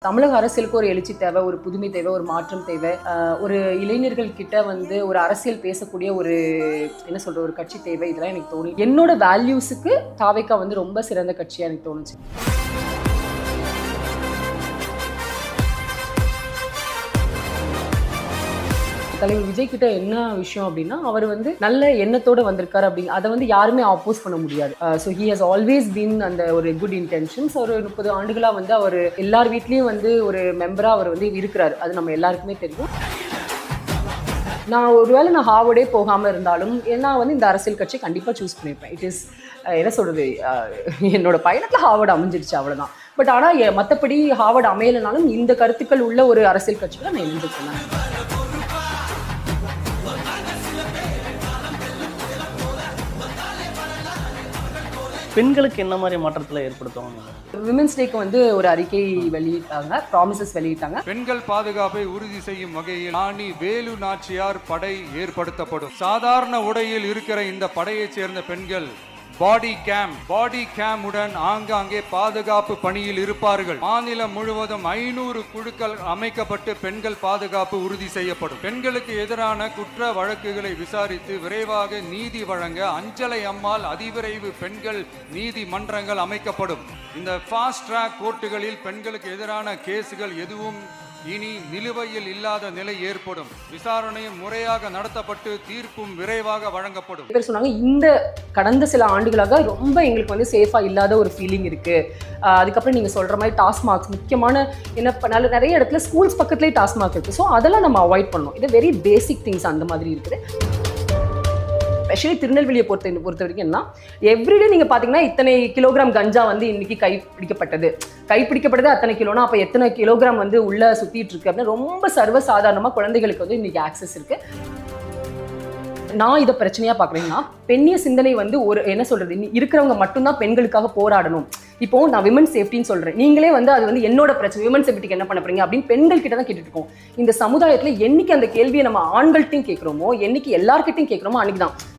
தமிழக அரசியலுக்கு ஒரு எழுச்சி தேவை, ஒரு புதுமை தேவை, ஒரு மாற்றம் தேவை. ஒரு இளைஞர்கள் கிட்ட வந்து ஒரு அரசியல் பேசக்கூடிய ஒரு என்ன சொல்ற ஒரு கட்சி தேவை. இதெல்லாம் எனக்கு தோணி என்னோட வேல்யூஸுக்கு தாவேகா வந்து ரொம்ப சிறந்த கட்சியா எனக்கு தோணுச்சு. தலைவர் விஜய் கிட்ட என்ன விஷயம் அப்படின்னா, அவர் வந்து நல்ல எண்ணத்தோட வந்திருக்காரு அப்படிங்க, அதை வந்து யாருமே ஆப்போஸ் பண்ண முடியாது. So he has always been அந்த ஒரு குட் இன்டென்ஷன்ஸ். ஒரு 30 ஆண்டுகளா வந்து அவர் எல்லார் வீட்லயும் வந்து ஒரு மெம்பரா அவர் வந்து இருக்கிறாரு. அது நம்ம எல்லாருக்குமே தெரியும். நான் ஒருவேளை நான் ஹார்வர்டே போகாமல் இருந்தாலும் நான் வந்து இந்த அரசியல் கட்சி கண்டிப்பாக சூஸ் பண்ணியிருப்பேன். இட் இஸ் என்ன சொல்கிறது, என்னோட பயணத்தில் ஹார்வர்டு அமைஞ்சிருச்சு, அவ்வளோதான். பட் ஆனால் மற்றபடி ஹார்வர்டு அமையலைனாலும் இந்த கருத்துக்கள் உள்ள ஒரு அரசியல் கட்சியில் நான் இணைஞ்சிருக்கேன். பெண்களுக்கு என்ன மாதிரி மாற்றத்தில் ஏற்படுத்துவாங்க? விமென்ஸ் டேக்கு வந்து ஒரு அறிக்கை வெளியிட்டாங்க, ப்ராமிசஸ் வெளியிட்டாங்க. பெண்கள் பாதுகாப்பை உறுதி செய்யும் வகையில் ராணி வேலு நாச்சியார் படை ஏற்படுத்தப்படும். சாதாரண உடையில் இருக்கிற இந்த படையைச் சேர்ந்த பெண்கள் பாடி கேம் உடன் ஆங்காங்கே பாதுகாப்பு பணியில் இருப்பார்கள். மாநிலம் முழுவதும் 500 குழுக்கள் அமைக்கப்பட்டு பெண்கள் பாதுகாப்பு உறுதி செய்யப்படும். பெண்களுக்கு எதிரான குற்ற வழக்குகளை விசாரித்து விரைவாக நீதி வழங்க அஞ்சலை அம்மாள் அதிவிரைவு பெண்கள் நீதிமன்றங்கள் அமைக்கப்படும். இந்த ஃபாஸ்ட் ட்ராக் கோர்ட்டுகளில் பெண்களுக்கு எதிரான கேசுகள் எதுவும் இனி நிலுவையில் இல்லாத நிலை ஏற்படும். விசாரணையும் முறையாக நடத்தப்பட்டு தீர்ப்பும் விரைவாக வழங்கப்படும். பேர் சொன்னாங்க, இந்த கடந்த சில ஆண்டுகளாக ரொம்ப எங்களுக்கு வந்து சேஃபா இல்லாத ஒரு ஃபீலிங் இருக்கு. அதுக்கப்புறம் நீங்க சொல்ற மாதிரி டாஸ்மாக் முக்கியமான என்ன நிறைய இடத்துல ஸ்கூல்ஸ் பக்கத்துலேயே டாஸ்மாக் இருக்கு. ஸோ அதெல்லாம் நம்ம அவாய்ட் பண்ணணும். இது வெரி பேசிக் திங்ஸ் அந்த மாதிரி இருக்குது. ஸ்பெஷலி திருநெல்வேலியை பொறுத்த வரைக்கும் என்ன, எவ்ரிடே நீங்கள் பார்த்தீங்கன்னா இத்தனை கிலோகிராம் கஞ்சா வந்து இன்னைக்கு கைப்பிடிக்கப்பட்டது அத்தனை கிலோனா, அப்போ எத்தனை கிலோகிராம் வந்து உள்ள சுற்றிட்டு இருக்கு அப்படின்னு ரொம்ப சர்வசாதாரணமாக குழந்தைகளுக்கு வந்து இன்னைக்கு ஆக்சஸ் இருக்கு. நான் இதை பிரச்சனையா பார்க்குறேன்னா, பெண்ணிய சிந்தனை வந்து ஒரு என்ன சொல்றது, இருக்கிறவங்க மட்டும்தான் பெண்களுக்காக போராடணும். இப்போ நான் விமன் சேஃப்டின்னு சொல்றேன், நீங்களே வந்து அது வந்து என்னோட பிரச்சனை, விமன் சேஃப்டிக்கு என்ன பண்ண போறீங்க அப்படின்னு பெண்கள் கிட்ட தான் கேட்டுட்டு இருக்கோம். இந்த சமுதாயத்தில் என்னைக்கு அந்த கேள்வியை நம்ம ஆண்கள்ட்டையும் கேட்குறோமோ, என்னைக்கு எல்லார்கிட்டையும் கேட்குறோமோ அன்னைக்கு தான்